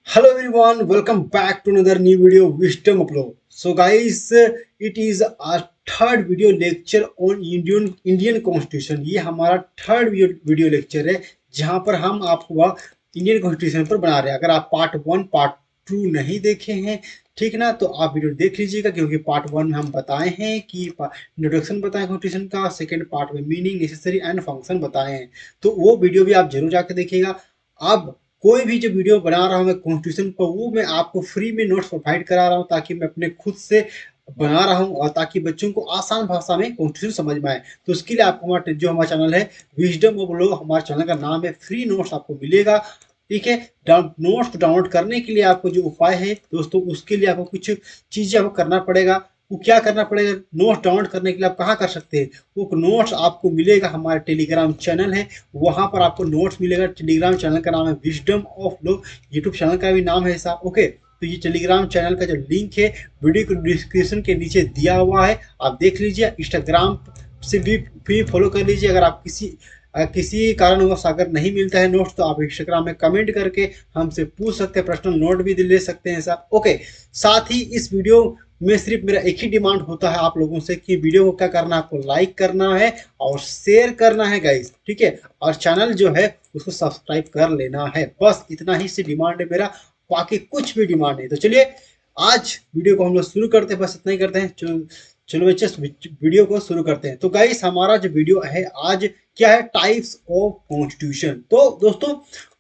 Hello everyone, welcome back to another new video Wisdom Upload. So guys, it is our third video lecture on Indian Constitution. ये हमारा third video lecture है जहां पर हम आपको Indian constitution पर बना रहे हैं। अगर आप पार्ट 1 पार्ट 2 नहीं देखे हैं, ठीक ना, तो आप वीडियो देख लीजिएगा क्योंकि पार्ट 1 में हम बताए हैं कि इंट्रोडक्शन बताए कॉन्स्टिट्यूशन का, सेकंड पार्ट में मीनिंग, नेसेसरी एंड फंक्शन बताए हैं। तो वो वीडियो भी आप जरूर जाकर देखिएगा। अब कोई भी जो वीडियो बना रहा हूँ मैं कॉन्स्टिट्यूशन पर, वो मैं आपको फ्री में नोट्स प्रोवाइड करा रहा हूँ ताकि मैं अपने खुद से बना रहा हूँ और ताकि बच्चों को आसान भाषा में कॉन्स्टिट्यूशन समझ में आए। तो उसके लिए आपको हमारा चैनल है विजडम ऑफ लॉ, हमारे चैनल का नाम है, फ्री नोट्स आपको मिलेगा। ठीक है, नोट्स डाउनलोड करने के लिए आपको जो उपाय है दोस्तों, उसके लिए आपको कुछ चीजें आपको करना पड़ेगा। वो क्या करना पड़ेगा? नोट्स डाउनलोड करने के लिए आप कहाँ कर सकते हैं? वो नोट्स आपको मिलेगा, हमारे टेलीग्राम चैनल है, वहां पर आपको नोट्स मिलेगा। टेलीग्राम चैनल का नाम है wisdom of law, YouTube channel का भी नाम है ऐसा। ओके, तो ये टेलीग्राम चैनल का जो लिंक है वीडियो को डिस्क्रिप्शन के नीचे दिया हुआ है, आप देख लीजिए। इंस्टाग्राम से भी फॉलो कर लीजिए। अगर आप किसी कारणवश अगर नहीं मिलता है नोट्स, तो आप इंस्टाग्राम में कमेंट करके हमसे पूछ सकते हैं, पर्सनल नोट भी ले सकते हैं साहब। ओके, साथ ही इस वीडियो में सिर्फ मेरा एक ही डिमांड होता है आप लोगों से कि वीडियो को क्या करना है, आपको लाइक करना है और शेयर करना है गाइस, ठीक है, और चैनल जो है उसको सब्सक्राइब कर लेना है। बस इतना ही से डिमांड है मेरा, बाकी कुछ भी डिमांड नहीं। तो चलिए आज वीडियो को हम लोग शुरू करते हैं, बस इतना ही करते हैं। चलो बच्चे वीडियो को शुरू करते हैं। तो गाइस हमारा जो वीडियो है आज क्या है, टाइप्स ऑफ कॉन्स्टिट्यूशन। तो दोस्तों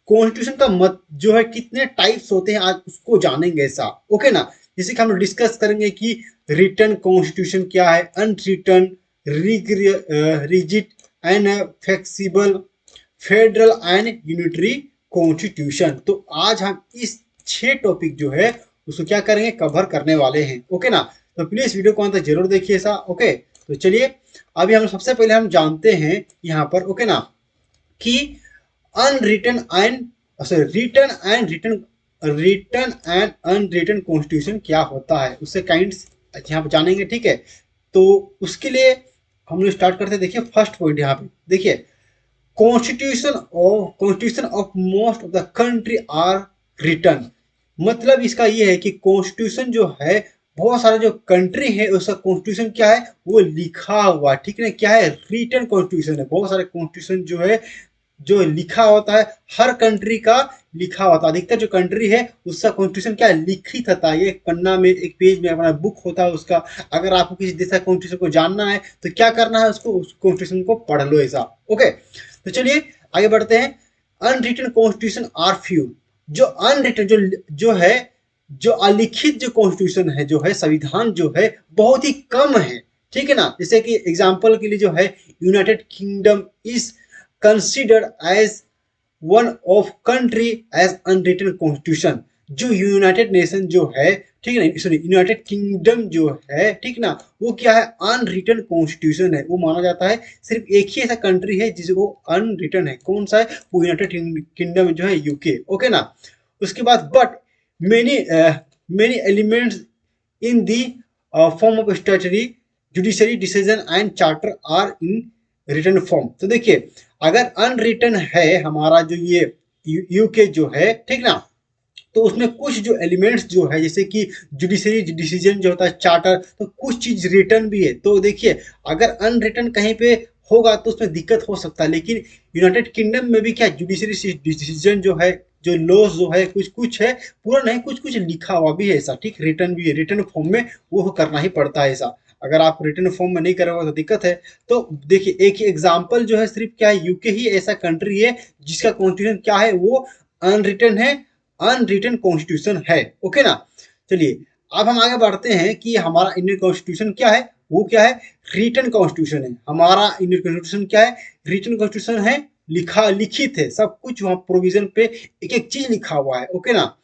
कॉन्स्टिट्यूशन का मत जो है कितने टाइप्स होते हैं आज उसको जानेंगे ऐसा। ओके ना, जैसे कि हम लोग डिस्कस करेंगे कि रिटन कॉन्स्टिट्यूशन क्या है, unwritten, rigid and flexible, federal and unitary constitution. तो आज हम इस 6 टॉपिक जो है उसको क्या करेंगे, कवर करने वाले हैं। ओके ना, तो प्लीज वीडियो को अंत तक जरूर देखिए ऐसा। ओके, तो चलिए अभी हम सबसे पहले हम जानते हैं यहाँ पर, ओके ना, कि unwritten and written and unwritten constitution क्या होता है, उससे काइंड्स यहाँ पे जानेंगे। ठीक है, तो उसके लिए हम लोग स्टार्ट करते हैं। देखिए फर्स्ट पॉइंट यहाँ पे देखिए, constitution of most of the country are written. मतलब इसका ये है कि कॉन्स्टिट्यूशन जो है बहुत सारे जो कंट्री है उसका कॉन्स्टिट्यूशन क्या है, वो लिखा हुआ। ठीक है, क्या है, रिटन कॉन्स्टिट्यूशन है। बहुत सारे कॉन्स्टिट्यूशन जो है जो लिखा होता है, हर कंट्री का लिखा होता है। अधिकतर जो कंट्री है उसका कॉन्स्टिट्यूशन क्या है, लिखित होता है। एक पन्ना में, एक पेज में अपना बुक होता है उसका। अगर आपको किसी देश का कॉन्स्टिट्यूशन को जानना है तो क्या करना है, उसको उस कॉन्स्टिट्यूशन को पढ़ लो ऐसा। ओके, तो चलिए आगे बढ़ते हैं। Unwritten constitution are few. जो अनरिटन जो है, जो अलिखित जो कॉन्स्टिट्यूशन है, जो है संविधान जो है, बहुत ही कम है। ठीक है ना, जैसे कि एग्जाम्पल के लिए जो है, United Kingdom is considered as one of country as unwritten constitution. जो यूनाइटेड नेशन जो है, ठीक है ना, सॉरी यूनाइटेड किंगडम जो है, ठीक ना, वो क्या है, अनरिटन कॉन्स्टिट्यूशन है। वो माना जाता है सिर्फ एक ही ऐसा कंट्री है जिसको अनरिटन है। कौन सा है वो? यूनाइटेड किंगडम जो है, यूके। ओके ना, उसके बाद but many many elements in the form of statutory, judiciary decision and charter are in written form. तो देखिए अगर अनरिटन है हमारा जो ये यूके जो है, ठीक ना, तो उसमें कुछ जो एलिमेंट्स जो है, जैसे कि जुडिशरी डिसीजन जो होता है, चार्टर, तो कुछ चीज रिटर्न भी है। तो देखिए अगर अनरिटन कहीं पे होगा तो उसमें दिक्कत हो सकता है, लेकिन यूनाइटेड किंगडम में भी क्या, जुडिशरी डिसीजन जो है, जो लॉज जो है, कुछ कुछ है, पूरा नहीं, कुछ कुछ लिखा हुआ भी है ऐसा। ठीक, रिटर्न भी है, रिटर्न फॉर्म में वो करना ही पड़ता है ऐसा। अगर आप रिटर्न फॉर्म में नहीं करोगे तो दिक्कत है। तो देखिए एक ही एग्जाम्पल जो है, सिर्फ क्या है, यूके ही ऐसा कंट्री है जिसका कॉन्स्टिट्यूशन क्या है, वो अनरिटन है, अनरिटन कॉन्स्टिट्यूशन है। ओके ना, चलिए अब हम आगे बढ़ते हैं कि हमारा इंडियन कॉन्स्टिट्यूशन क्या है, वो क्या है, रिटन कॉन्स्टिट्यूशन है। हमारा इंडियन कॉन्स्टिट्यूशन क्या है, रिटन कॉन्स्टिट्यूशन है, लिखित है, सब कुछ वहां प्रोविजन पे एक एक चीज लिखा हुआ है। ओके ना,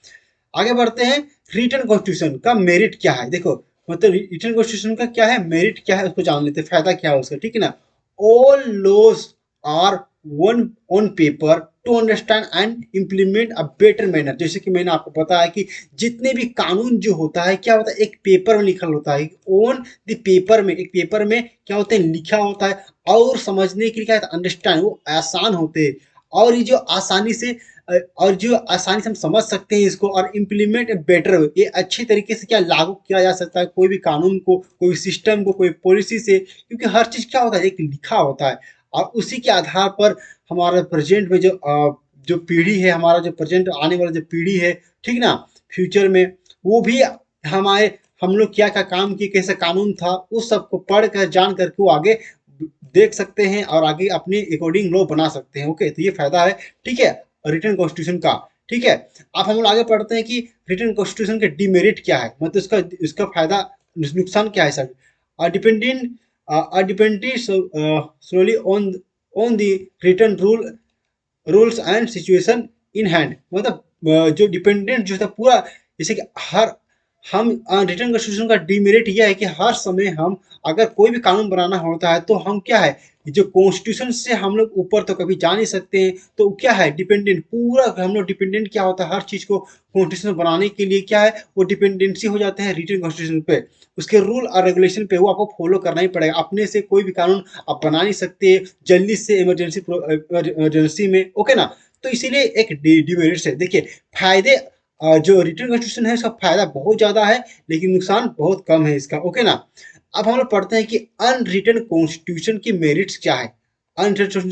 आगे बढ़ते हैं। रिटन कॉन्स्टिट्यूशन का मेरिट क्या है, देखो मतलब रिटन कॉन्स्टिट्यूशन का क्या है, मेरिट क्या है, उसको जान लेते हैं, फायदा क्या है उसका। ठीक है ना, all laws are one on paper to understand and implement a better manner. जैसे कि मैंने आपको बताया कि जितने भी कानून जो होता है, क्या होता है, एक पेपर में लिखा होता है, ऑन द पेपर में, एक पेपर में क्या होता है, लिखा होता है, और समझने के लिए क्या होता है, अंडरस्टैंड, वो आसान होते हैं। और ये जो आसानी से और जो आसानी से हम समझ सकते हैं इसको और इम्प्लीमेंट बेटर, ये अच्छी तरीके से क्या लागू किया जा सकता है कोई भी कानून को, कोई सिस्टम को, कोई पॉलिसी से, क्योंकि हर चीज क्या होता है एक लिखा होता है और उसी के आधार पर हमारा प्रेजेंट में जो पीढ़ी है, हमारा जो प्रेजेंट आने वाला जो पीढ़ी है, ठीक ना, फ्यूचर में वो भी हमारे हम लोग क्या क्या काम किए, कैसा कानून था, उस सब को पढ़ कर जान करके वो आगे देख सकते हैं और आगे अपने अकॉर्डिंग लॉ बना सकते हैं। ओके, तो ये फायदा है, ठीक है, रिटर्न कॉन्स्टिट्यूशन का। ठीक है, अब हम लोग आगे पढ़ते हैं कि रिटर्न कॉन्स्टिट्यूशन के डिमेरिट क्या है, मतलब इसका फायदा नुकसान क्या है sir. Dependent slowly on the return rules and situation in hand, मतलब जो डिपेंडेंट जो था पूरा, जैसे कि हर हम रिटर्न कॉन्स्टिट्यूशन का डिमेरिट यह है कि हर समय हम अगर कोई भी कानून बनाना होता है तो हम क्या है, जो कॉन्स्टिट्यूशन से हम लोग ऊपर तो कभी जा नहीं सकते हैं, तो क्या है डिपेंडेंट, पूरा हम लोग डिपेंडेंट क्या होता है, हर चीज को कॉन्स्टिट्यूशन बनाने के लिए क्या है वो डिपेंडेंसी हो जाते हैं रिटर्न कॉन्स्टिट्यूशन पे, उसके रूल और रेगुलेशन पे वो आपको फॉलो करना ही पड़ेगा, अपने से कोई भी कानून आप बना नहीं सकते जल्दी से इमरजेंसी में। ओके ना, तो इसीलिए एक डिमेरिट्स है। देखिए फायदे, जो रिटर्न कॉन्स्टिट्यूशन है उसका फायदा बहुत ज्यादा है लेकिन नुकसान बहुत कम है इसका। ओके ना, अब हम लोग पढ़ते हैं कि अनरिटन कॉन्स्टिट्यूशन की मेरिट्स क्या है। अनरिटन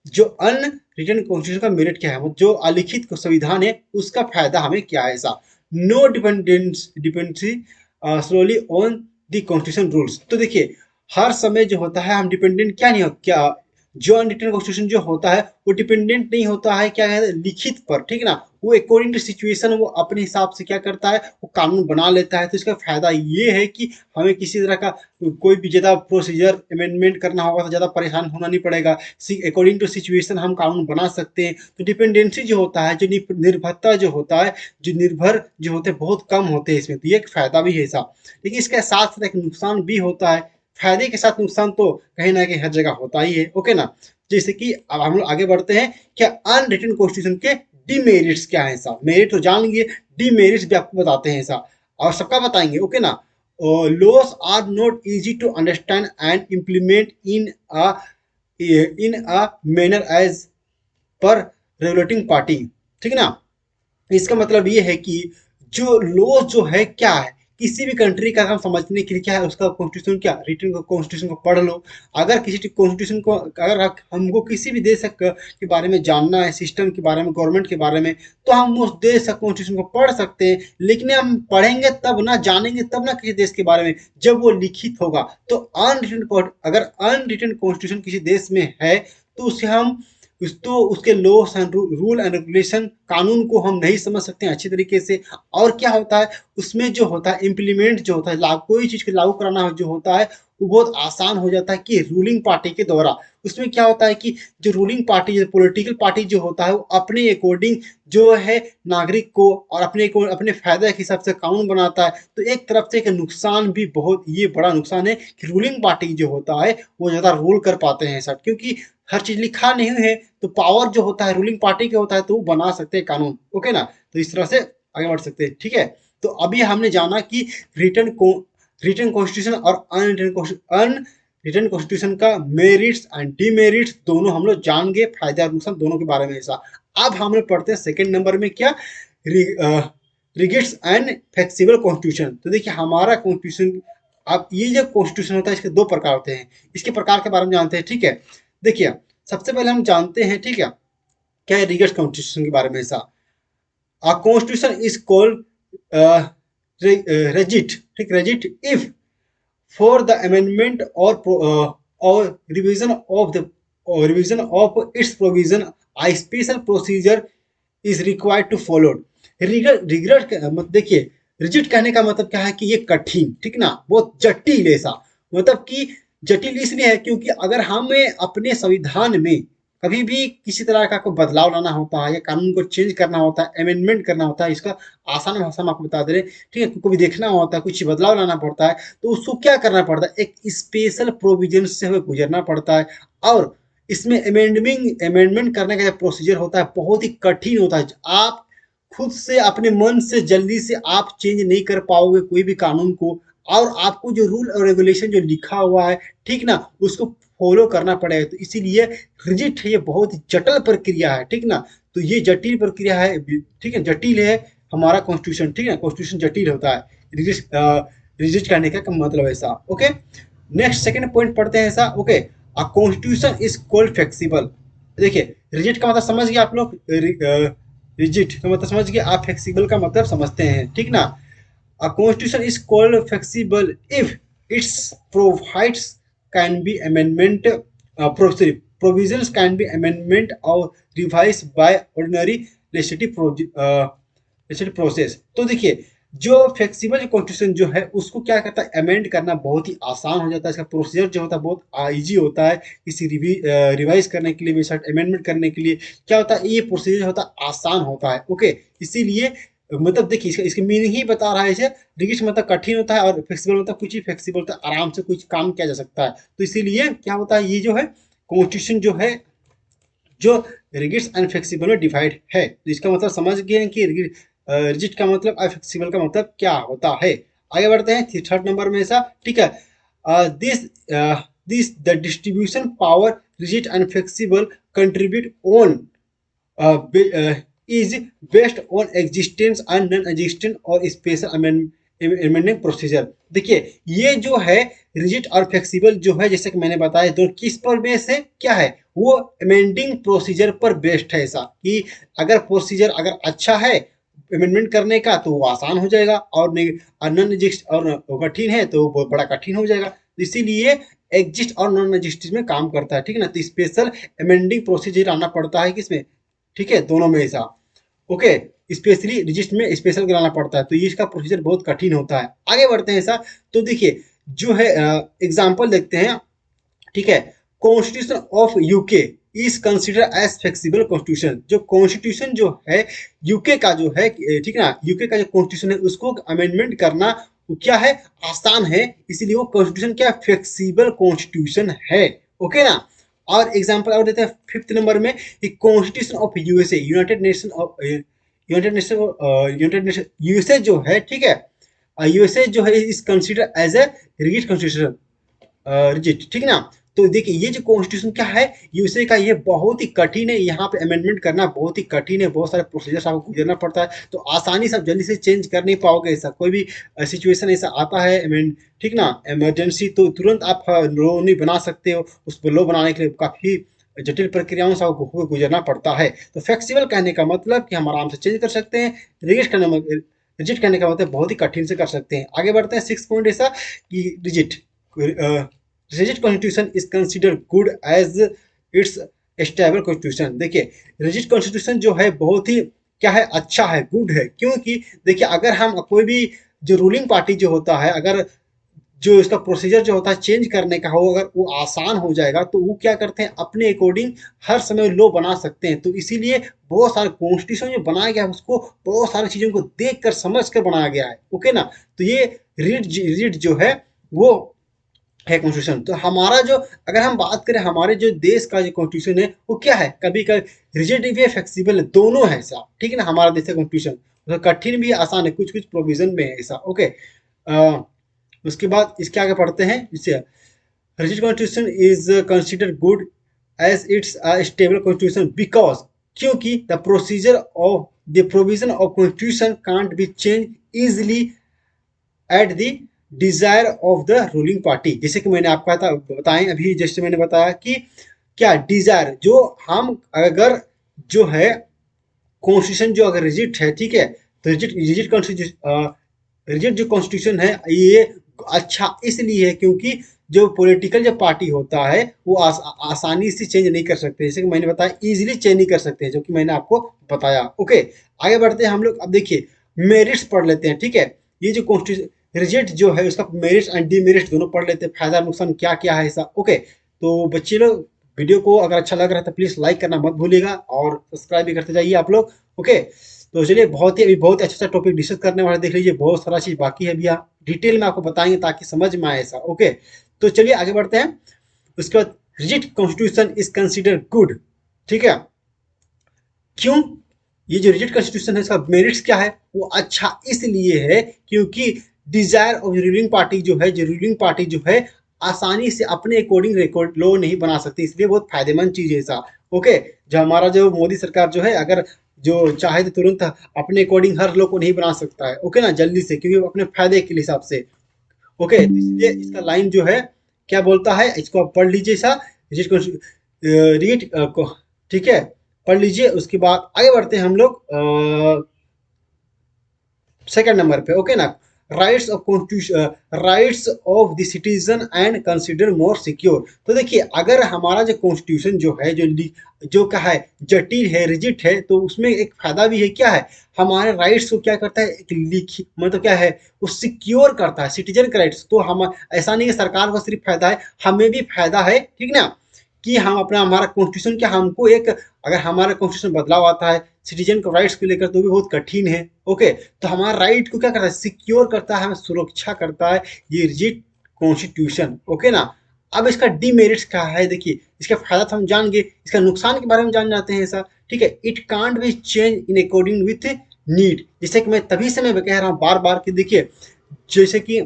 जो अनरिटन कॉन्स्टिट्यूशन का मेरिट क्या है, मतलब जो अलिखित संविधान है उसका फायदा हमें क्या है ऐसा। No dependency slowly on the constitution rules, तो देखिए हर समय जो होता है हम डिपेंडेंट क्या नहीं हो क्या, जो अनरिटन कॉन्स्टिट्यूशन जो होता है वो डिपेंडेंट नहीं होता है क्या है लिखित पर, ठीक ना, वो अकॉर्डिंग टू सिचुएशन वो अपने हिसाब से क्या करता है वो कानून बना लेता है। तो इसका फायदा ये है कि हमें किसी तरह का कोई भी ज्यादा प्रोसीजर अमेंडमेंट करना होगा तो ज्यादा परेशान होना नहीं पड़ेगा, अकॉर्डिंग टू सिचुएशन हम कानून बना सकते हैं। तो डिपेंडेंसी जो होता है, जो निर्भरता जो होता है, जो निर्भर जो होते हैं बहुत कम होते हैं इसमें, तो ये एक फायदा भी है ऐसा। लेकिन इसके साथ साथ एक नुकसान भी होता है, फायदे के साथ नुकसान तो कहीं ना कहीं हर जगह होता ही है। ओके ना, जैसे कि अब हम लोग आगे बढ़ते हैं, क्या अनरिटन कॉन्स्टिट्यूशन के डिमेरिट्स क्या है ऐसा, मेरिट तो जान लेंगे, डिमेरिट्स भी आपको बताते हैं ऐसा, और सबका बताएंगे। ओके ना, laws are not easy to understand and implement in a manner as per regulating party, ठीक ना। इसका मतलब ये है कि जो लॉ जो है क्या है, किसी भी कंट्री का हम समझने के लिए क्या है उसका कॉन्स्टिट्यूशन, क्या रिटर्न कॉन्स्टिट्यूशन को पढ़ लो। अगर किसी कॉन्स्टिट्यूशन को अगर हमको किसी भी देश के बारे में जानना है, सिस्टम के बारे में, गवर्नमेंट के बारे में, तो हम उस देश का कॉन्स्टिट्यूशन को पढ़ सकते हैं, लेकिन हम पढ़ेंगे तब ना, जानेंगे तब ना किसी देश के बारे में जब वो लिखित होगा। तो अनरिटन, अगर अनरिटन कॉन्स्टिट्यूशन किसी देश में है तो उसे हम तो उसके loss and rule and regulation, कानून को हम नहीं समझ सकते हैं अच्छी तरीके से। और क्या होता है उसमें जो होता है इम्प्लीमेंट जो होता है, कोई चीज को लागू कराना जो होता है वो बहुत आसान हो जाता है कि रूलिंग पार्टी के द्वारा। उसमें क्या होता है कि जो रूलिंग पार्टी, जो पॉलिटिकल पार्टी जो होता है वो अपने अकॉर्डिंग जो है नागरिक को और अपने फायदे के हिसाब से कानून बनाता है। तो एक तरफ से एक नुकसान भी बहुत ये बड़ा नुकसान है कि रूलिंग पार्टी जो होता है वो ज्यादा रूल कर पाते हैं सब, क्योंकि हर चीज लिखा नहीं है तो पावर जो होता है रूलिंग पार्टी के होता है, तो वो बना सकते हैं कानून। ओके ना, तो इस तरह से आगे बढ़ सकते हैं। ठीक है, तो अभी हमने जाना कि रिटर्न को रिटर्न कॉन्स्टिट्यूशन और अनरिटर्न कॉन्स्टिट्यूशन का मेरिट्स एंड डिमेरिट्स दोनों हम लोग जान गए, फायदे और नुकसान दोनों के बारे में ऐसा। अब हम लोग पढ़ते हैं सेकंड नंबर में क्या, रिगिड्स एंड फ्लेक्सिबल कॉन्स्टिट्यूशन। तो देखिए हमारा कॉन्स्टिट्यूशन, अब ये जो कॉन्स्टिट्यूशन होता है इसके दो प्रकार होते हैं, इसके प्रकार के बारे में जानते हैं। ठीक है, देखिए सबसे पहले हम जानते हैं, ठीक है, क्या है रिगिड्स कॉन्स्टिट्यूशन के बारे में ऐसा। कॉन्स्टिट्यूशन इज कॉल्ड rigid, ठीक, rigid if for the amendment or revision of its provision a special procedure is required to followed। Regret मतलब देखिए, रिजिड कहने का मतलब क्या है कि ये कठिन, ठीक ना, बहुत जटिल ऐसा, मतलब कि जटिल इसलिए है क्योंकि अगर हमें अपने संविधान में कभी भी किसी तरह का कोई बदलाव लाना होता है या कानून को चेंज करना होता है, अमेंडमेंट करना होता है, इसका आसान भाषा में आपको बता दे रहे, ठीक है, को भी देखना होता है, कुछ बदलाव लाना पड़ता है, तो उसको क्या करना पड़ता है, एक स्पेशल प्रोविजन से हमें गुजरना पड़ता है। और इसमें अमेंडमेंट करने का जो प्रोसीजर होता है बहुत ही कठिन होता है। आप खुद से अपने मन से जल्दी से आप चेंज नहीं कर पाओगे कोई भी कानून को, और आपको जो रूल और रेगुलेशन जो लिखा हुआ है, ठीक ना, उसको फॉलो करना पड़ेगा। तो इसीलिए रिजिट है, ये बहुत ही जटिल प्रक्रिया है, ठीक ना। तो ये जटिल प्रक्रिया है, ठीक है, जटिल है हमारा कॉन्स्टिट्यूशन, ठीक है, कॉन्स्टिट्यूशन जटिल होता है, रिजिट करने का मतलब ऐसा। ओके, नेक्स्ट सेकंड पॉइंट पढ़ते हैं ऐसा। Okay, a constitution is called flexible. देखिए रिजिट का मतलब समझ गया आप लोग, रिजिट का मतलब समझ गया आप, फ्लेक्सिबल का मतलब समझते हैं, ठीक ना। A constitution is called flexible if its provides can be amendment, provisions can be amendment or revised by ordinary legislative process। तो देखिए जो फ्लेक्सिबल कॉन्स्टिट्यूशन जो है उसको क्या करता है, अमेंड करना बहुत ही आसान हो जाता है, इसका प्रोसीजर जो होता है बहुत ईजी होता है, किसी रिवाइज करने के लिए, अमेंडमेंट करने के लिए क्या होता है, ये प्रोसीजर होता है आसान होता है। ओके, इसीलिए मतलब देखिए इसके मीनिंग ही बता रहा है इसे, रिगिड मतलब कठिन होता है और फ्लेक्सिबल मतलब कुछ ही फ्लेक्सिबल होता है, आराम से कुछ काम किया जा सकता है। तो इसीलिए क्या होता है, ये जो है कॉन्स्टिट्यूशन जो है जो रिगिड्स एंड फ्लेक्सिबल में डिवाइड है। तो इसका मतलब समझ गए हैं कि रिजिड का मतलब और फ्लेक्सिबल का मतलब क्या होता है। आगे बढ़ते हैं थर्ड नंबर में ऐसा, ठीक है, this this the distribution power rigid and flexible contribute on is based on existence and non-existent और स्पेशल अमेंडमेंट प्रोसीजर। देखिए ये जो है रिजिड और फ्लेक्सिबल जो है, जैसे कि मैंने बताया, दोनों किस पर बेस है, क्या है, वो अमेंडिंग प्रोसीजर पर बेस्ड है। ऐसा कि अगर प्रोसीजर अगर अच्छा है अमेंडमेंट करने का तो वो आसान हो जाएगा, और नॉन एग्जिस्ट और कठिन है तो वो बड़ा कठिन हो जाएगा। इसीलिए एग्जिस्ट और नॉन एग्जिस्ट में काम करता है, ठीक है ना। तो स्पेशल अमेंडिंग प्रोसीजर आना पड़ता है किसमें, ठीक है, दोनों में ऐसा। ओके, स्पेशली रजिस्टर में स्पेशल कराना पड़ता है, तो ये इसका प्रोसीजर बहुत कठिन होता है। आगे बढ़ते हैं ऐसा, तो देखिए जो है एग्जाम्पल देखते हैं, ठीक है। Constitution of UK is consider as flexible constitution. जो कॉन्स्टिट्यूशन जो है यूके का जो है, ठीक है ना, यूके का जो कॉन्स्टिट्यूशन है उसको अमेंडमेंट करना वो क्या है, आसान है, इसीलिए वो कॉन्स्टिट्यूशन क्या फ्लेक्सिबल कॉन्स्टिट्यूशन है। ओके ना। और एग्जांपल और देते हैं फिफ्थ नंबर में, constitution of USA, United Nation USA जो है, ठीक है, यूएसए जो है is consider as a rigid constitution, rigid, ठीक ना। तो देखिए ये जो कॉन्स्टिट्यूशन क्या है यूएसए का, ये बहुत ही कठिन है, यहाँ पे अमेंडमेंट करना बहुत ही कठिन है, बहुत सारे प्रोसीजर आपको गुजरना पड़ता है, तो आसानी से आप जल्दी से चेंज कर नहीं पाओगे। ऐसा कोई भी सिचुएशन ऐसा आता है अमेंड, ठीक ना, इमरजेंसी, तो तुरंत आप लो नहीं बना सकते हो, उस पर लो बनाने के लिए काफ़ी जटिल प्रक्रियाओं से आपको गुजरना पड़ता है। तो फ्लेक्सिबल कहने का मतलब कि हम आराम से चेंज कर सकते हैं, रिजिट कहने का मतलब बहुत ही कठिन से कर सकते हैं। आगे बढ़ते हैं सिक्स पॉइंट ऐसा कि rigid, rigid constitution is consider good as it's stable constitution. देखिए रिजिड कॉन्स्टिट्यूशन जो है बहुत ही क्या है, अच्छा है, गुड है, क्योंकि देखिए अगर हम कोई भी जो रूलिंग पार्टी जो होता है, अगर जो इसका प्रोसीजर जो होता है चेंज करने का हो, अगर वो आसान हो जाएगा तो वो क्या करते हैं अपने अकॉर्डिंग हर समय लो बना सकते हैं। तो इसीलिए बहुत सारे कॉन्स्टिट्यूशन जो बनाया गया है उसको बहुत सारी चीज़ों को देख कर समझ कर बनाया गया है। ओके ना। तो ये रीड जो है वो है कॉन्स्टिट्यूशन। तो हमारा जो, अगर हम बात करें हमारे जो देश का जो कॉन्स्टिट्यूशन है वो क्या है, कभी कभी रिजिड भी है, फ्लेक्सिबल है, दोनों है ऐसा, ठीक है ना। हमारा देश का कॉन्स्टिट्यूशन तो कठिन भी है, आसान है, कुछ कुछ प्रोविजन में है ऐसा। ओके, उसके बाद इसके आगे पढ़ते हैं, इससे rigid constitution is consider good as it's a stable constitution because, क्योंकि the procedure of the provision of constitution can't be change easily at the desire of the ruling party. जैसे कि मैंने आपको बताएं अभी, जैसे मैंने बताया कि क्या डिजायर, जो हम अगर जो है कॉन्स्टिट्यूशन जो अगर रिजिट है, ठीक है, तो रिजिट कॉन्स्टिट्यूशन, रिजिट जो कॉन्स्टिट्यूशन है ये अच्छा इसलिए है क्योंकि जो पॉलिटिकल जो पार्टी होता है वो आसानी से चेंज नहीं कर सकते, जैसे कि मैंने बताया इजीली चेंज नहीं कर सकते, जो कि मैंने आपको बताया। ओके, आगे बढ़ते हैं हम लोग। अब देखिए मेरिट्स पढ़ लेते हैं, ठीक है। ये जो कॉन्स्टिट्यूशन रिजिट जो है उसका मेरिट्स एंड डीमेरिट्स दोनों पढ़ लेते हैं, फायदा नुकसान क्या क्या है ऐसा। ओके, तो बच्चे लोग वीडियो को अगर अच्छा लग रहा है तो प्लीज़ लाइक करना मत भूलिएगा और सब्सक्राइब भी करते जाइए आप लोग। ओके, तो चलिए बहुत ही अभी बहुत अच्छा अच्छा टॉपिक डिस्कस करने वाले, देख लीजिए बहुत सारा चीज़ बाकी है भैया, डिटेल में आपको बताएंगे ताकि समझ में आए ऐसा। ओके, तो चलिए आगे बढ़ते हैं। उसके बाद rigid constitution is consider good, ठीक है, क्यों, ये जो रिजिड कॉन्स्टिट्यूशन है इसका मेरिट्स क्या है, वो अच्छा इसलिए है क्योंकि डिजायर ऑफ रूलिंग पार्टी जो है, जो रूलिंग पार्टी जो है आसानी से अपने अकॉर्डिंग रिकॉर्ड लो नहीं बना सकती, इसलिए बहुत फायदेमंद चीज है ऐसा। ओके, जो हमारा जो मोदी सरकार जो है, अगर जो चाहे तो तुरंत अपने अकॉर्डिंग हर लोग को नहीं बना सकता है, ओके ना, जल्दी से, क्योंकि वो अपने फायदे के हिसाब से। ओके, तो इसलिए इसका लाइन जो है क्या बोलता है, इसको आप पढ़ लीजिए सा, जिसको रीड को, ठीक है, पढ़ लीजिए। उसके बाद आगे बढ़ते हैं हम लोग सेकंड नंबर पे, ओके ना, rights of constitution, rights of the citizen and consider more secure. तो देखिए, अगर हमारा जो कॉन्स्टिट्यूशन जो है, जो क्या है, जटिल है, रिजिट है, तो उसमें एक फायदा भी है, क्या है, हमारे राइट्स को क्या करता है, एक लिखी मतलब क्या है, वो सिक्योर करता है सिटीजन के राइट्स। तो हम, ऐसा नहीं है सरकार को सिर्फ फायदा है, हमें भी फायदा है, ठीक ना, कि हम अपना, हमारा कॉन्स्टिट्यूशन क्या, हमको एक, अगर हमारा कॉन्स्टिट्यूशन बदलाव आता है सिटीजन को राइट्स को लेकर, तो भी बहुत कठिन है। ओके, तो हमारा राइट को क्या करता है, सिक्योर करता है, हमें सुरक्षा करता है ये रिजिड कॉन्स्टिट्यूशन। ओके ना। अब इसका डीमेरिट्स क्या है, देखिए, इसका फायदा तो हम जान गए, इसका नुकसान के बारे में जान जाते हैं ऐसा, ठीक है। It can't be change in according with need, जैसे कि मैं तभी से मैं कह रहा हूँ बार बार कि देखिए, जैसे कि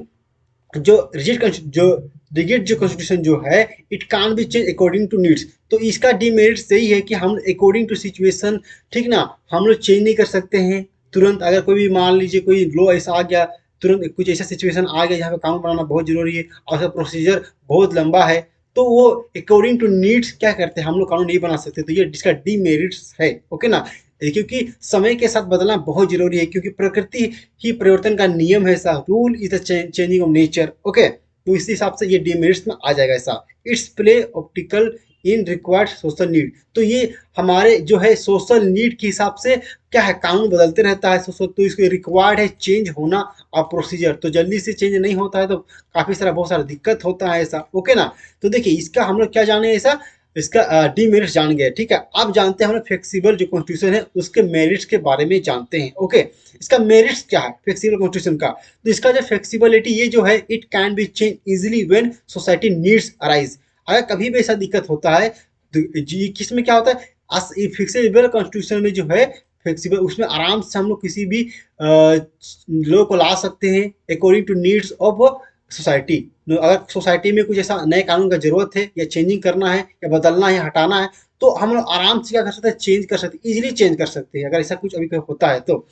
जो रिजिड जो कॉन्स्टिट्यूशन जो है, it can be change according to needs. तो इसका डीमेरिट यही है कि हम अकॉर्डिंग टू सिचुएशन, ठीक ना, हम लोग चेंज नहीं कर सकते हैं तुरंत। अगर कोई भी मान लीजिए कोई लॉ ऐसा आ गया, तुरंत कुछ ऐसा सिचुएशन आ गया जहाँ पे कानून बनाना बहुत जरूरी है और उसका प्रोसीजर बहुत लंबा है, तो वो अकॉर्डिंग टू नीड्स क्या करते हैं, हम लोग कानून नहीं बना सकते। तो ये इसका डीमेरिट्स है, ओके ना। क्योंकि समय के साथ बदलना बहुत जरूरी है, क्योंकि प्रकृति ही परिवर्तन का नियम है, ऐसा rule is the changing of nature. Okay, तो इस हिसाब से ये डीमेरिट्स में आ जाएगा ऐसा। It's play optical in required social need. तो ये हमारे जो है सोशल नीड के हिसाब से क्या है, कानून बदलते रहता है सोशल, तो इसको रिक्वायर्ड है चेंज होना और प्रोसीजर, तो जल्दी से चेंज नहीं होता है, तो काफी सारा बहुत सारा दिक्कत होता है ऐसा। ओके ना। तो देखिए, इसका हम लोग क्या जाने ऐसा, इसका डीमेरिट्स जान गए, ठीक है। अब जानते हैं हम लोग फ्लेक्सिबल जो कॉन्स्टिट्यूशन है उसके मेरिट्स के बारे में जानते हैं। ओके, इसका मेरिट्स क्या है फ्लेक्सिबल कॉन्स्टिट्यूशन का, तो इसका जो फ्लेक्सिबिलिटी ये जो है, it can be change easily when society needs arise. अगर कभी भी ऐसा दिक्कत होता है, तो जी किस में क्या होता है, फ्लेक्सिबल कॉन्स्टिट्यूशन में जो है फ्लेक्सिबल, उसमें आराम से हम लोग किसी भी लॉ को ला सकते हैं according to needs of society. अगर सोसाइटी में कुछ ऐसा नए कानून का जरूरत है, या चेंजिंग करना है, या बदलना है, हटाना है, तो हम लोग आराम से क्या कर सकते हैं, चेंज कर सकते हैं, इजीली चेंज कर सकते हैं, अगर ऐसा कुछ अभी होता है तो।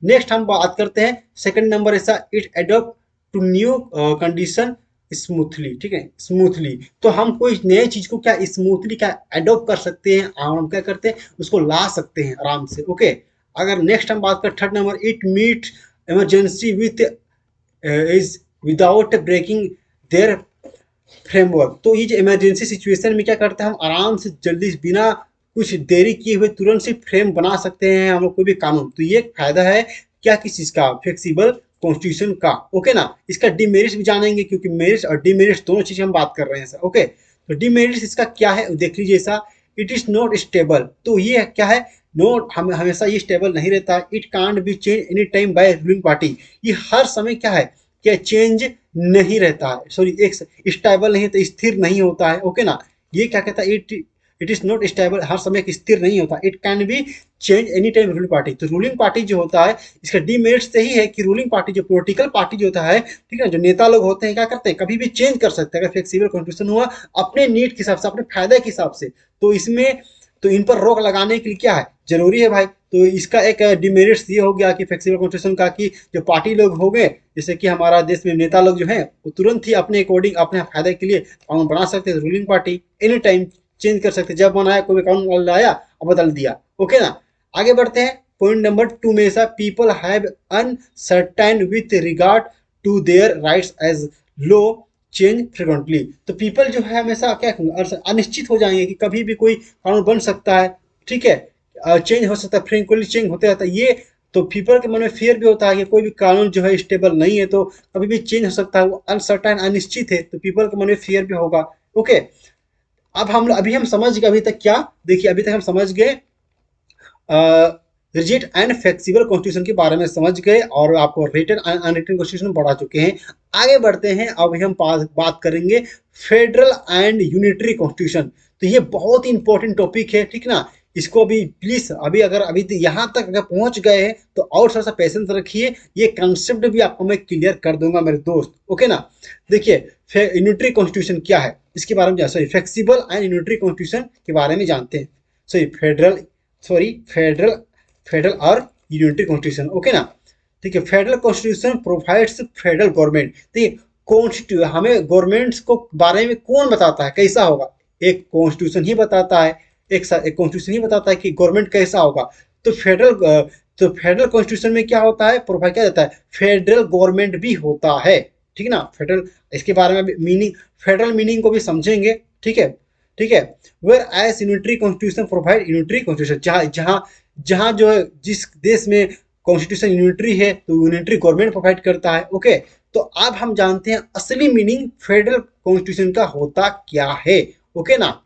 नेक्स्ट हम बात करते हैं सेकंड नंबर, ऐसा it adopt to new condition smoothly, ठीक है, स्मूथली। तो हम कोई नए चीज को क्या स्मूथली क्या एडॉप्ट कर सकते हैं, हम क्या करते हैं, उसको ला सकते हैं आराम से। ओके, अगर नेक्स्ट हम बात करें third number, it meet emergency with is without breaking their framework. तो ये जो इमरजेंसी सिचुएशन में क्या करते हैं, हम आराम से जल्दी बिना कुछ देरी किए हुए तुरंत से फ्रेम बना सकते हैं हम लोग कोई भी कानून। तो ये फायदा है क्या, किस चीज का, फ्लेक्सिबल कॉन्स्टिट्यूशन का। ओके ना। इसका डीमेरिट्स भी जानेंगे, क्योंकि मेरिट्स और डीमेरिट्स दोनों चीज हम बात कर रहे हैं सर। ओके, तो डीमेरिट्स इसका क्या है देख लीजिए ऐसा, इट इज नॉट स्टेबल। तो ये क्या है, नोट हमेशा ये स्टेबल नहीं रहता है। It can't be change any time by ruling party. ये हर समय क्या है, क्या चेंज नहीं रहता है, सॉरी, एक स्टेबल नहीं, तो स्थिर नहीं होता है। ओके ना। ये क्या कहता है, इट इज नॉट स्टेबल, हर समय स्थिर नहीं होता। It can be change any time ruling party. तो रूलिंग पार्टी जो होता है, इसका डीमेरिट्स यही है कि रूलिंग पार्टी जो पॉलिटिकल पार्टी जो होता है, ठीक है, जो नेता लोग होते हैं, क्या करते हैं, कभी भी चेंज कर सकते हैं। अगर फ्लेक्सिबल कॉन्स्टिट्यूशन हुआ अपने नीड के हिसाब से, अपने फायदे के हिसाब से, तो इसमें, तो इन पर रोक लगाने के लिए क्या है, जरूरी है भाई। तो इसका एक डिमेरिट्स ये हो गया कि फ्लेक्सिबल कॉन्स्टिट्यूशन का, कि जो पार्टी लोग हो गए, जैसे कि हमारा देश में नेता लोग जो हैं, वो तुरंत ही अपने अकॉर्डिंग अपने फायदे के लिए कानून बना सकते हैं। Ruling party any time change कर सकते, जब बनाया कोई कानून लाया और बदल दिया। ओके ना। आगे बढ़ते हैं पॉइंट नंबर 2 में, ऐसा people have uncertain with regard to their rights as law change frequently. तो पीपल जो है हमेशा क्या अनिश्चित हो जाएंगे कि कभी भी कोई कानून बन सकता है, ठीक है, चेंज हो सकता है, फ्रिक्वेंटली चेंज होते रहता है ये। तो पीपल के मन में फियर भी होता है कि कोई भी कानून जो है स्टेबल नहीं है, तो कभी भी चेंज हो सकता है, वो अनसर्टेन अनिश्चित है, तो पीपल के मन में फियर भी होगा। ओके, अब हम अभी हम समझ गए, अभी तक क्या, देखिए अभी तक हम समझ गए रिजिड एंड फ्लेक्सिबल कॉन्स्टिट्यूशन के बारे में समझ गए, और आपको रिटन अनरिटन कॉन्स्टिट्यूशन बढ़ा चुके हैं। आगे बढ़ते हैं, अब हम बात करेंगे फेडरल एंड यूनिटरी कॉन्स्टिट्यूशन। तो ये बहुत ही इंपॉर्टेंट टॉपिक है, ठीक ना। इसको अभी प्लीज, अभी यहाँ तक अगर पहुंच गए हैं, तो और थोड़ा सा पेशेंस रखिए, ये कंसेप्ट भी आपको मैं क्लियर कर दूंगा मेरे दोस्त। ओके ना। देखिए, यूनिटरी कॉन्स्टिट्यूशन क्या है, इसके बारे में sorry flexible and unitary constitution के बारे में जानते हैं। सॉरी फेडरल फेडरल और यूनिटरी कॉन्स्टिट्यूशन, ओके ना। ठीक है, federal constitution provides federal government. ठीक, कॉन्स्टिट्यूशन हमें गवर्नमेंट्स को बारे में कौन बताता है, कैसा होगा, एक कॉन्स्टिट्यूशन ही बताता है। एक कॉन्स्टिट्यूशन ही बताता है कि गवर्नमेंट कैसा होगा। तो फेडरल कॉन्स्टिट्यूशन में क्या होता है, प्रोवाइड क्या जाता है, फेडरल गवर्नमेंट भी होता है। ठीक है ना, फेडरल, इसके बारे में मीनिंग, फेडरल मीनिंग को भी समझेंगे। ठीक है, ठीक है। Whereas unitary constitution provide unitary constitution, जहाँ जहाँ जहाँ जो है जिस देश में कॉन्स्टिट्यूशन यूनिटरी है तो यूनिटरी गवर्नमेंट प्रोवाइड करता है। ओके, तो अब हम जानते हैं असली मीनिंग फेडरल कॉन्स्टिट्यूशन का होता क्या है। ओके ना,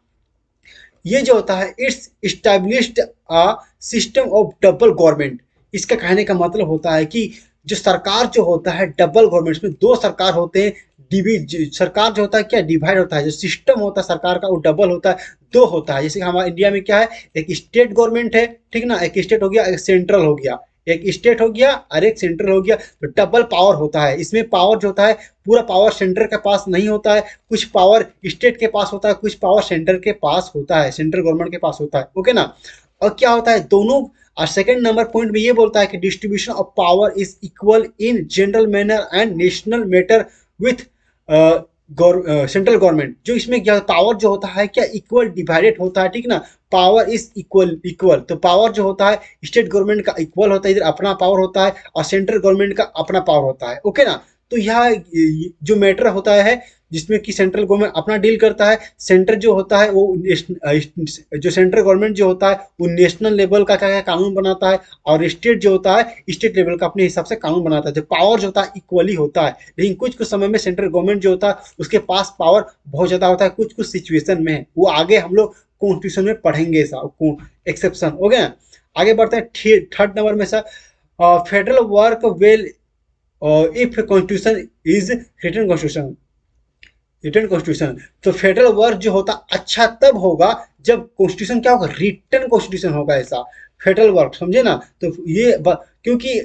ये जो होता है, it's established a system of double government. इसका कहने का मतलब होता है कि जो सरकार जो होता है डबल गवर्नमेंट में दो सरकार होते हैं, सरकार जो होता है क्या डिवाइड होता है, जो सिस्टम होता है सरकार का वो डबल होता है, दो होता है। जैसे हमारे इंडिया में क्या है, एक स्टेट गवर्नमेंट है, ठीक ना, एक स्टेट हो गया, एक सेंट्रल हो गया, एक स्टेट हो गया और एक सेंट्रल हो गया। तो डबल पावर होता है इसमें। पावर जो होता है पूरा पावर सेंटर के पास नहीं होता है, कुछ पावर स्टेट के पास होता है, कुछ पावर सेंटर के पास होता है, सेंट्रल गवर्नमेंट के पास होता है। ओके ना, और क्या होता है दोनों, और सेकंड नंबर पॉइंट में ये बोलता है कि distribution of power is equal in general manner and national matter with central government. जो इसमें क्या पावर जो होता है क्या इक्वल डिवाइडेड होता है। ठीक ना, पावर इज इक्वल इक्वल, तो पावर जो होता है स्टेट गवर्नमेंट का इक्वल होता है, इधर अपना पावर होता है, और सेंट्रल गवर्नमेंट का अपना पावर होता है। ओके ना, तो यह जो मैटर होता है जिसमें कि सेंट्रल गवर्नमेंट अपना डील करता है, सेंटर जो होता है वो जो सेंट्रल गवर्नमेंट जो होता है वो नेशनल लेवल का क्या कानून बनाता है, और स्टेट जो होता है स्टेट लेवल का अपने हिसाब से कानून बनाता है। जो पावर जो होता है इक्वली होता है, लेकिन कुछ कुछ समय में सेंट्रल गवर्नमेंट जो होता है उसके पास पावर बहुत ज्यादा होता है, कुछ कुछ सिचुएशन में है, वो आगे हम लोग कॉन्स्टिट्यूशन में पढ़ेंगे, एक्सेप्शन हो गया। आगे बढ़ते हैं थर्ड नंबर में sir, federal work well if constitution is return constitution. तो फेडरल वर्क जो होता अच्छा तब होगा जब कॉन्स्टिट्यूशन क्या होगा, रिटर्न कॉन्स्टिट्यूशन होगा, ऐसा फेडरल वर्क, समझे ना। तो क्योंकि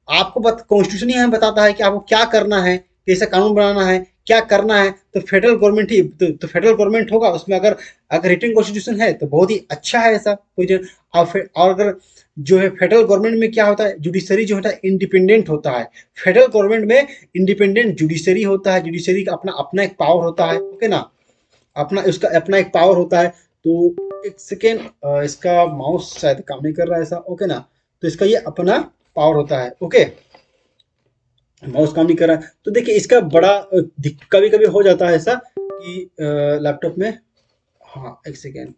आपको कॉन्स्टिट्यूशन ही हमें बताता है कि आपको क्या करना है, कैसे कानून बनाना है, क्या करना है, तो फेडरल गवर्नमेंट ही तो फेडरल गवर्नमेंट होगा उसमें। अगर अगर रिटर्न कॉन्स्टिट्यूशन है तो बहुत ही अच्छा है ऐसा कोई। और अगर जो है फेडरल गवर्नमेंट में क्या होता है, जुडिशरी जो होता है इंडिपेंडेंट होता है। फेडरल गवर्नमेंट में इंडिपेंडेंट जुडिशरी होता है, जुडिशरी का अपना अपना एक पावर होता है। ओके ना, अपना उसका अपना एक पावर होता है। तो एक सेकेंड, इसका माउस शायद काम नहीं कर रहा है ऐसा। ओके ना, तो इसका ये अपना पावर होता है। ओके, माउस काम नहीं कर रहा है तो देखिए इसका बड़ा कभी कभी हो जाता है ऐसा कि लैपटॉप में, हाँ एक सेकेंड,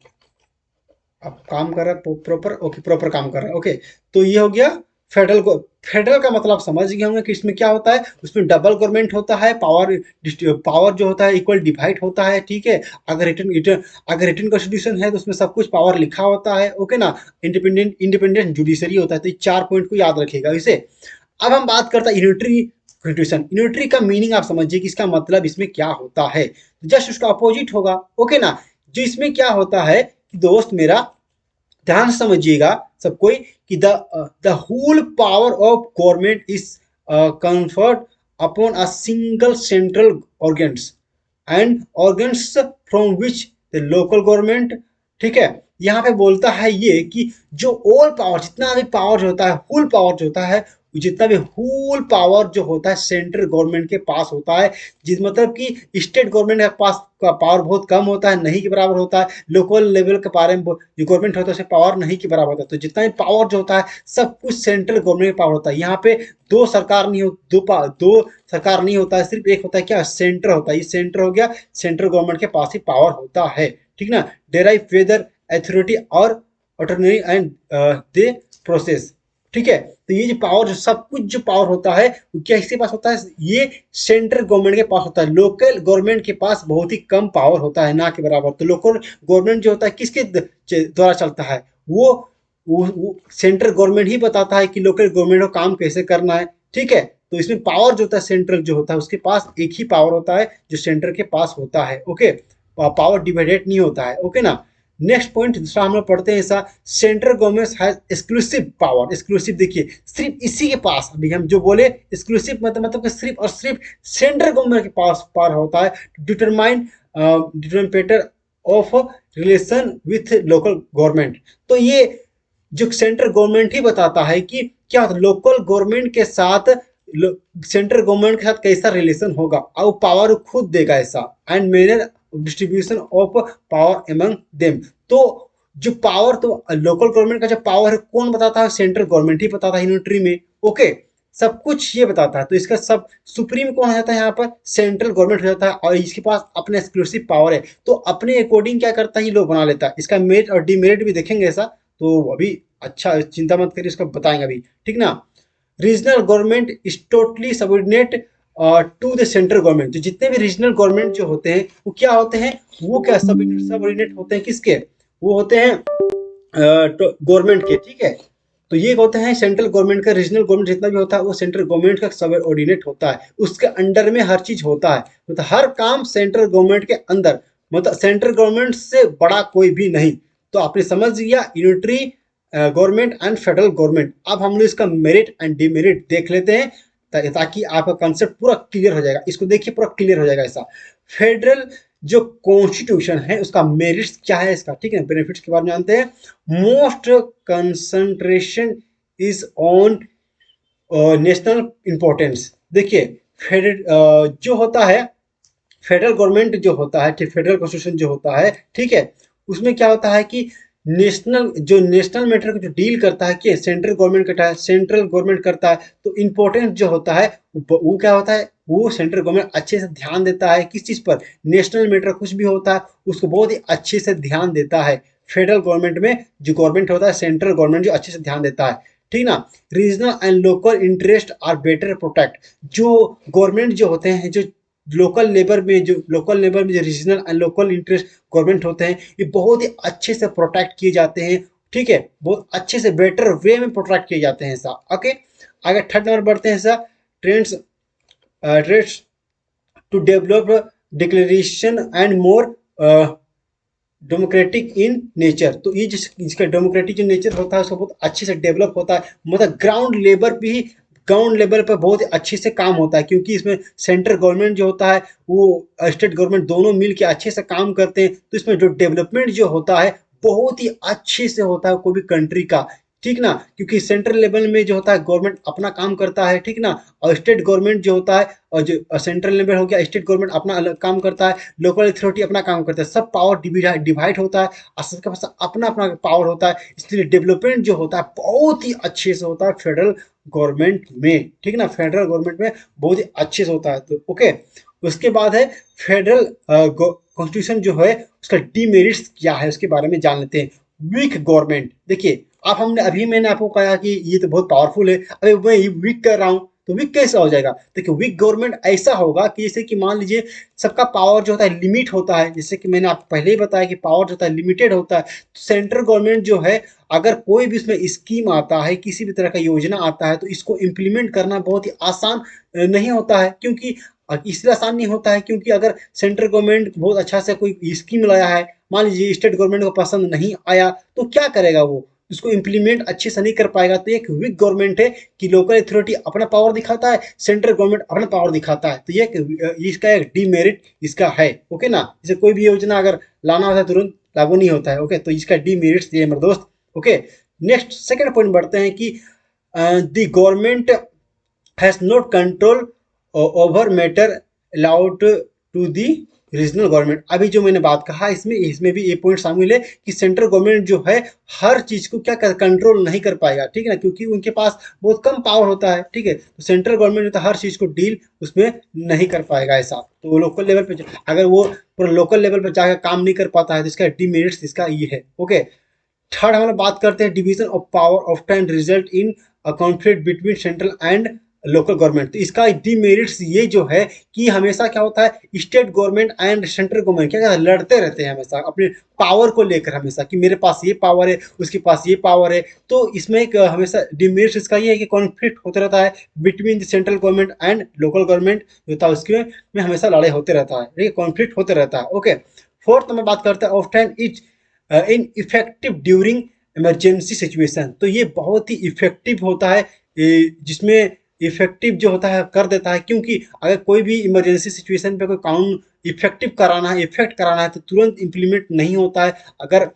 अब काम कर रहा है प्रॉपर। ओके, प्रॉपर काम कर रहा है। ओके, तो ये हो गया फेडरल को। फेडरल का मतलब समझ गए होंगे कि इसमें क्या होता है, उसमें डबल गवर्नमेंट होता है, पावर जो होता है इक्वल डिवाइड होता है। ठीक है, अगर रिटर्न कॉन्स्टिट्यूशन है तो उसमें सब कुछ पावर लिखा होता है। ओके ना, इंडिपेंडेंट जुडिशरी होता है। तो ये 4 पॉइंट को याद रखिएगा इसे। अब हम बात करते हैं यूनिटरी कॉन्स्टिट्यूशन। यूनिटरी का मीनिंग आप समझिए कि इसका मतलब इसमें क्या होता है, जस्ट उसका अपोजिट होगा। ओके ना, जो इसमें क्या होता है कि दोस्त मेरा ध्यान से समझिएगा सब कोई, कि the whole power of government is conferred upon a single central organs and organs from which the local government. ठीक है, यहाँ पे बोलता है ये कि जो ऑल पावर, जितना भी पावर जो होता है, होल पावर जो होता है, जितना भी होल पावर जो होता है सेंट्रल गवर्नमेंट के पास होता है। जिस मतलब कि स्टेट गवर्नमेंट के पास का पावर बहुत कम होता है, नहीं के बराबर होता है। लोकल लेवल के बारे में जो गवर्नमेंट होता है उसे पावर नहीं के बराबर होता है। तो जितना भी पावर जो होता है सब कुछ सेंट्रल गवर्नमेंट के पावर होता है। यहाँ पे दो सरकार नहीं हो, दो सरकार नहीं होता है, सिर्फ एक होता है क्या, सेंटर होता है। ये सेंटर हो गया, सेंट्रल गवर्नमेंट के पास ही पावर होता है। ठीक ना, डेराइव वेदर अथॉरिटी और ऑटोनॉमी एंड दे प्रोसेस। ठीक है, तो ये जो पावर, जो सब कुछ जो पावर होता है वो क्या किसके पास होता है, ये सेंट्रल गवर्नमेंट के पास होता है। लोकल गवर्नमेंट के पास बहुत ही कम पावर होता है, ना के बराबर। तो लोकल गवर्नमेंट जो होता है किसके द्वारा चलता है, वो सेंट्रल गवर्नमेंट ही बताता है कि लोकल गवर्नमेंट को काम कैसे करना है। ठीक है, तो इसमें पावर जो होता है सेंट्रल जो होता है उसके पास एक ही पावर होता है जो सेंटर के पास होता है। ओके, पावर डिवाइडेड नहीं होता है। ओके ना, नेक्स्ट पॉइंट दूसरा हम लोग पढ़ते हैं ऐसा, central government has exclusive power. Exclusive देखिए सिर्फ इसी के पास, अभी हम जो बोले एक्सक्लूसिव मतलब कि सिर्फ और सिर्फ सेंट्रल गवर्नमेंट के पास पावर होता है determine determinator of relation with local government. तो ये जो सेंट्रल गवर्नमेंट ही बताता है कि क्या लोकल गवर्नमेंट के साथ सेंट्रल गवर्नमेंट के साथ कैसा रिलेशन होगा, और पावर खुद देगा ऐसा। And manner distribution of power among them. तो जो पावर तो लोकल गवर्नमेंट का जो पावर है कौन बताता है, सेंट्रल गवर्नमेंट ही बताता है यूनिटरी में। ओके, सब कुछ ये बताता है। तो इसका सब सुप्रीम कौन हो जाता है यहाँ पर, सेंट्रल गवर्नमेंट हो जाता है, और इसके पास अपने एक्सक्लूसिव पावर है। तो अपने अकॉर्डिंग क्या करता है, ये लोग बना लेता है। इसका मेरिट और डिमेरिट भी देखेंगे ऐसा, तो अभी अच्छा चिंता मत करिए, इसका बताएंगे अभी, ठीक ना। Regional government is totally subordinate to the central government. जो जितने भी रीजनल गवर्नमेंट जो होते हैं वो क्या होते हैं, वो क्या सबऑर्डिनेट होते हैं किसके, वो होते हैं गवर्नमेंट के, ठीक है। तो ये होते हैं सेंट्रल गवर्नमेंट का, रीजनल गवर्नमेंट जितना भी होता है वो सेंट्रल गवर्नमेंट का सबऑर्डिनेट होता है, उसके अंडर में हर चीज होता है। मतलब हर काम सेंट्रल गवर्नमेंट के अंदर, मतलब सेंट्रल गवर्नमेंट से बड़ा कोई भी नहीं। तो आपने समझ लिया unitary government and federal government. अब हम लोग इसका मेरिट एंड डिमेरिट देख लेते हैं, ताकि आपका कंसेप्ट पूरा क्लियर हो जाएगा। इसको देखिए पूरा क्लियर हो जाएगा ऐसा। फेडरल जो कॉन्स्टिट्यूशन है उसका मेरिट्स क्या है इसका, ठीक है। बेनिफिट्स के बारे में जानते हैं। Most concentration is on national importance. देखिए फेडरल जो होता है, फेडरल गवर्नमेंट जो होता है, फेडरल कॉन्स्टिट्यूशन जो होता है, ठीक है, उसमें क्या होता है कि नेशनल मैटर को जो डील करता है कि सेंट्रल गवर्नमेंट करता है, सेंट्रल गवर्नमेंट करता है। तो इंपॉर्टेंस जो होता है वो क्या होता है, वो सेंट्रल गवर्नमेंट अच्छे से ध्यान देता है किस चीज पर, नेशनल मैटर कुछ भी होता है उसको बहुत ही अच्छे से ध्यान देता है। फेडरल गवर्नमेंट में जो गवर्नमेंट होता है, सेंट्रल गवर्नमेंट जो अच्छे से ध्यान देता है, ठीक ना। Regional and local interest are better protect. जो गवर्नमेंट जो होते हैं, जो लोकल लेबर में जो regional and local interest government होते हैं, ये बहुत ही अच्छे से प्रोटेक्ट किए जाते हैं, ठीक है। बहुत अच्छे से बेटर वे में प्रोटेक्ट किए जाते हैं ऐसा। ओके, आगे थर्ड नंबर बढ़ते हैं ऐसा। Trends tends to develop declaration and more democratic in nature. तो ये जिसका डेमोक्रेटिक जो नेचर होता है उसका बहुत अच्छे से डेवलप होता है। मतलब ग्राउंड लेवल पर बहुत अच्छे से काम होता है, क्योंकि इसमें सेंट्रल गवर्नमेंट जो होता है वो स्टेट गवर्नमेंट दोनों मिल के अच्छे से काम करते हैं। तो इसमें जो डेवलपमेंट जो होता है बहुत ही अच्छे से होता है कोई भी कंट्री का, ठीक ना। क्योंकि सेंट्रल लेवल में जो होता है गवर्नमेंट अपना काम करता है, ठीक ना। और स्टेट गवर्नमेंट जो होता है, और जो सेंट्रल लेवल हो गया, स्टेट गवर्नमेंट अपना अलग काम करता है, लोकल अथॉरिटी अपना काम करता है, सब पावर डिवाइड होता है और सबके पास अपना अपना पावर होता है। इसलिए डेवलपमेंट जो होता है बहुत ही अच्छे से होता है फेडरल गवर्नमेंट में, ठीक ना। फेडरल गवर्नमेंट में बहुत ही अच्छे से होता है। तो ओके, उसके बाद है फेडरल कॉन्स्टिट्यूशन जो है उसका डीमेरिट्स क्या है उसके बारे में जान लेते हैं। Weak government. देखिए आप हमने अभी मैंने आपको कहा कि ये तो बहुत पावरफुल है, अभी मैं वीक कर रहा हूँ तो वीक कैसा हो जाएगा। देखिए वीक गवर्नमेंट ऐसा होगा कि जैसे कि मान लीजिए सबका पावर जो होता है लिमिट होता है, जैसे कि मैंने आपको पहले ही बताया कि पावर जो होता है लिमिटेड होता है। तो सेंट्रल गवर्नमेंट जो है अगर कोई भी उसमें स्कीम आता है, किसी भी तरह का योजना आता है, तो इसको इम्प्लीमेंट करना बहुत ही आसान नहीं होता है। क्योंकि इसलिए आसान नहीं होता है क्योंकि अगर सेंट्रल गवर्नमेंट बहुत अच्छा से कोई स्कीम लाया है, मान लीजिए स्टेट गवर्नमेंट को पसंद नहीं आया, तो क्या करेगा वो, उसको इम्प्लीमेंट अच्छे से नहीं कर पाएगा। तो एक वीक गवर्नमेंट है कि लोकल अथॉरिटी अपना पावर दिखाता है, सेंट्रल गवर्नमेंट अपना पावर दिखाता है। तो ये इसका एक डीमेरिट इसका है। ओके ना, जैसे कोई भी योजना अगर लाना होता है तुरंत लागू नहीं होता है। ओके, तो इसका डीमेरिट्स ये मेरे दोस्त। ओके, नेक्स्ट सेकंड पॉइंट बढ़ते हैं कि the government has not control over matter allowed to the regional government. अभी जो मैंने बात कहा इसमें इसमें भी ये पॉइंट शामिल है कि सेंट्रल गवर्नमेंट जो है हर चीज को क्या कंट्रोल नहीं कर पाएगा, ठीक है ना, क्योंकि उनके पास बहुत कम पावर होता है, ठीक है। तो सेंट्रल गवर्नमेंट जो हर चीज को डील उसमें नहीं कर पाएगा ऐसा। तो लोकल लेवल पे अगर वो पूरा लोकल लेवल पर जाकर काम नहीं कर पाता है तो इसका डीमेरिट्स इसका ये है। ओके, थर्ड हम लोग बात करते हैं division of power of time result in conflict between central and local government. तो इसका डीमेरिट्स ये जो है कि हमेशा क्या होता है state government and central government क्या लड़ते रहते हैं हमेशा अपने पावर को लेकर, हमेशा कि मेरे पास ये पावर है उसके पास ये पावर है। तो इसमें एक हमेशा डीमेरिट्स इसका ये है कि कॉन्फ्लिक्ट होते रहता है between the central government and local government जो होता है उसके में हमेशा लड़ाई होते रहता है, ठीक है, कॉन्फ्लिक्ट होते रहता है। ओके, फोर्थ में बात करते हैं of time it in effective during emergency situation. तो ये बहुत ही इफेक्टिव होता है जिसमें इफेक्टिव जो होता है कर देता है, क्योंकि अगर कोई भी इमरजेंसी सिचुएशन पे कोई कानून इफेक्टिव कराना है, इफेक्ट कराना है, तो तुरंत इम्प्लीमेंट नहीं होता है अगर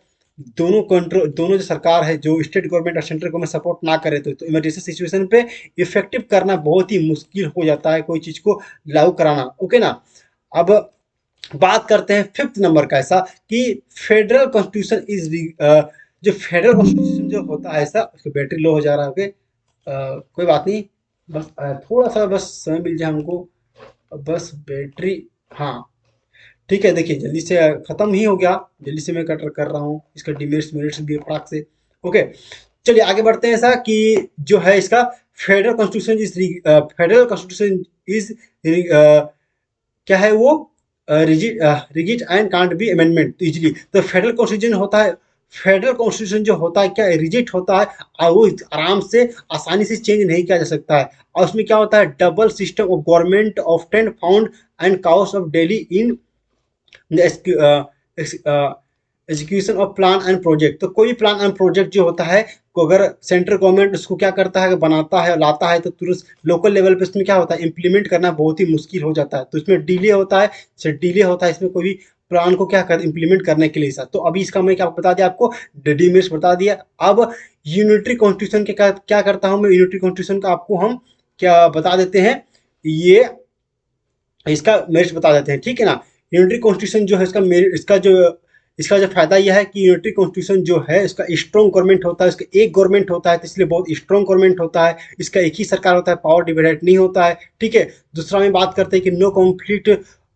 दोनों जो सरकार है, जो स्टेट गवर्नमेंट और सेंट्रल गवर्नमेंट सपोर्ट ना करे तो इमरजेंसी सिचुएशन पे इफेक्टिव करना बहुत ही मुश्किल हो जाता है कोई चीज को लागू कराना। ओके ना। अब बात करते हैं फिफ्थ नंबर का, ऐसा कि फेडरल कॉन्स्टिट्यूशन इज, जो फेडरल कॉन्स्टिट्यूशन जो होता है ऐसा, उसकी बैटरी लो हो जा रहा है। ओके, कोई बात नहीं, बस थोड़ा सा बस समय मिल जाए हमको, बस बैटरी, हाँ ठीक है। देखिए जल्दी से खत्म ही हो गया, जल्दी से मैं कटर कर रहा हूँ, इसका डिमेरिट्स मेरिट्स भी फटाक से। ओके, चलिए आगे बढ़ते हैं। ऐसा कि जो है इसका federal constitution is, federal constitution is क्या है वो, rigid and can't be amendment easily. तो फेडरल कॉन्स्टिट्यूशन होता है, फेडरल कॉन्स्टिट्यूशन जो होता है क्या रिजिड होता है, और वो आराम से आसानी से चेंज नहीं किया जा सकता है। और उसमें क्या होता है, double system of government of ten found and cows of daily in execution of plan and project. तो कोई भी प्लान एंड प्रोजेक्ट जो होता है को अगर सेंट्रल गवर्नमेंट उसको क्या करता है, बनाता है, लाता है, तो तुरंत लोकल लेवल पे उसमें क्या होता है, इम्प्लीमेंट करना बहुत ही मुश्किल हो जाता है। तो इसमें डिले होता है, डिले होता है इसमें कोई भी प्लान को क्या कर इम्प्लीमेंट करने के लिए। साथ तो अभी इसका मैं क्या बता दिया आपको, डीमेरिट्स बता दिया। अब यूनिटरी कॉन्स्टिट्यूशन के क्या करता हूँ मैं, यूनिटरी कॉन्स्टिट्यूशन का आपको हम क्या बता देते हैं, ये इसका मेरिट्स बता देते हैं, ठीक है ना। यूनिटरी कॉन्स्टिट्यूशन जो है इसका मेरिट, इसका जो फायदा यह है कि यूनिटरी कॉन्स्टिट्यूशन जो है इसका स्ट्रॉन्ग गवर्नमेंट होता है, इसका एक गवर्नमेंट होता है, तो इसलिए बहुत स्ट्रॉन्ग गवर्नमेंट होता है। इसका एक ही सरकार होता है, पावर डिवाइडेड नहीं होता है, ठीक है। दूसरा में बात करते हैं कि no conflict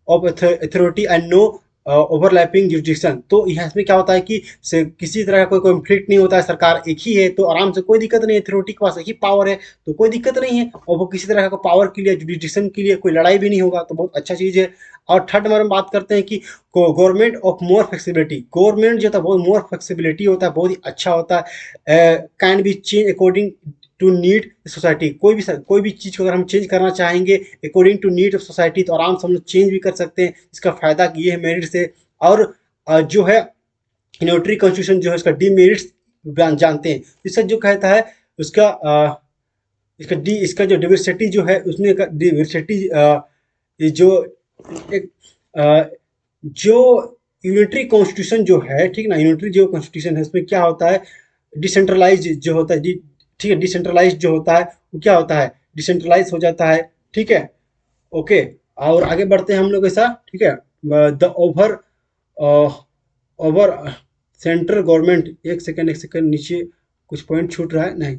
of authority and no overlapping jurisdiction. तो यहाँ इसमें क्या होता है कि किसी तरह का कोई कॉन्फ्लिक्ट नहीं होता है, सरकार एक ही है, तो आराम से कोई दिक्कत नहीं है, अथॉरिटी के पास एक ही पावर है, तो कोई दिक्कत नहीं है, और वो किसी तरह का पावर के लिए, जुडिक्शन के लिए कोई लड़ाई भी नहीं होगा, तो बहुत अच्छा चीज़ है। और थर्ड नंबर में बात करते हैं कि government of more flexibility, government जो होता है बहुत मोर फ्लेक्सिबिलिटी होता है, बहुत ही अच्छा होता है। Can be change according to need society, कोई भी चीज़ को अगर हम चेंज करना चाहेंगे according to need of society, तो आराम से हम लोग चेंज भी कर सकते हैं। इसका फायदा ये है मेरिट से। और जो है यूनिटरी कॉन्स्टिट्यूशन जो है इसका डीमेरिट्स जानते हैं, इसका जो कहता है उसका इसका जो डिवर्सिटी जो है, उसमें डिवर्सिटी जो एक जो यूनिटरी कॉन्स्टिट्यूशन जो है, ठीक ना, यूनिटरी जो कॉन्स्टिट्यूशन है उसमें क्या होता है, डिसेंट्रलाइज जो होता है, ठीक है, डिसेंट्रलाइज जो होता है वो क्या होता है, डिसेंट्रलाइज हो जाता है, ठीक है। ओके, और आगे बढ़ते हैं हम लोग ऐसा, ठीक है। The over over central government, एक सेकंड नीचे कुछ पॉइंट छूट रहा है, नहीं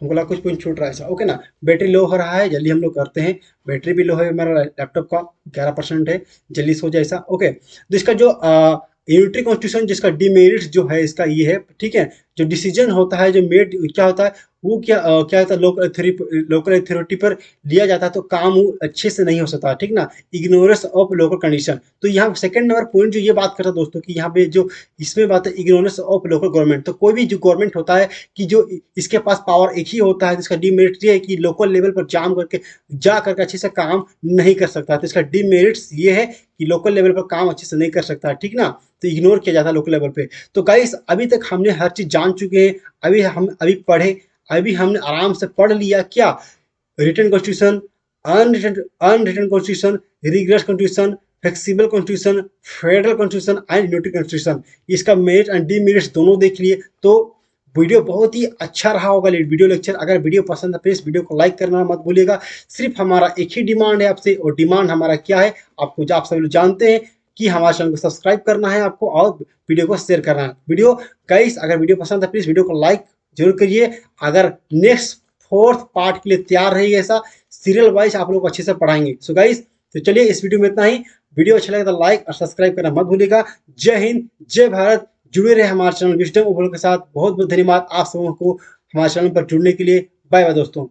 हमको लगा कुछ पॉइंट छूट रहा है ऐसा। ओके ना, बैटरी लो हो रहा है, जल्दी हम लोग करते हैं। बैटरी भी लो है मेरा लैपटॉप का, 11% है, जल्दी सो जाए ऐसा। ओके, तो इसका जो यूनिटरी कॉन्स्टिट्यूशन जिसका डीमेरिट्स जो है इसका ये है, ठीक है। जो डिसीजन होता है, जो मेड क्या होता है, वो क्या होता है, लोकल अथॉरिटी पर लिया जाता है, तो काम वो अच्छे से नहीं हो सकता, ठीक ना। इग्नोरेंस ऑफ लोकल कंडीशन, तो यहाँ सेकंड नंबर पॉइंट जो ये बात करता है दोस्तों कि यहाँ पे जो इसमें बात है इग्नोरेंस ऑफ लोकल गवर्नमेंट। तो कोई भी जो गवर्नमेंट होता है कि जो इसके पास पावर एक ही होता है, जिसका डीमेरिट ये है कि लोकल लेवल पर जा करके अच्छे से काम नहीं कर सकता। तो इसका डीमेरिट्स ये है कि लोकल लेवल पर काम अच्छे से नहीं कर सकता, ठीक ना, तो इग्नोर किया जाता है लोकल लेवल पे। तो गाइस अभी तक हमने हर चीज जान चुके हैं, अभी पढ़े, अभी हमने आराम से पढ़ लिया क्या, रिटन कॉन्स्टिट्यूशन, अनरिटन कॉन्स्टिट्यूशन, रिग्रेस constitution, flexible constitution, federal constitution and unitary constitution. इसका मेरिट एंड डीमेरिट्स दोनों देख लिए। तो वीडियो बहुत ही अच्छा रहा होगा वीडियो लेक्चर। अगर वीडियो पसंद है प्लीज वीडियो को लाइक करना मत भूलिएगा। सिर्फ हमारा एक ही डिमांड है आपसे, और डिमांड हमारा क्या है, आपको आप सभी लोग जानते हैं कि हमारे चैनल को सब्सक्राइब करना है आपको, और वीडियो को शेयर करना है। वीडियो गाइस अगर वीडियो पसंद है प्लीज वीडियो को लाइक जरूर करिए। अगर नेक्स्ट फोर्थ पार्ट के लिए तैयार रहिए, ऐसा सीरियल वाइज आप लोग अच्छे से पढ़ाएंगे। सो गाइस तो चलिए इस वीडियो में इतना ही। वीडियो अच्छा लगे तो लाइक और सब्सक्राइब करना मत भूलिएगा। जय हिंद, जय भारत। जुड़े रहे हमारे चैनल विजडम ओवरऑल के साथ। बहुत बहुत धन्यवाद आप सबों को हमारे चैनल पर जुड़ने के लिए। बाय बाय दोस्तों।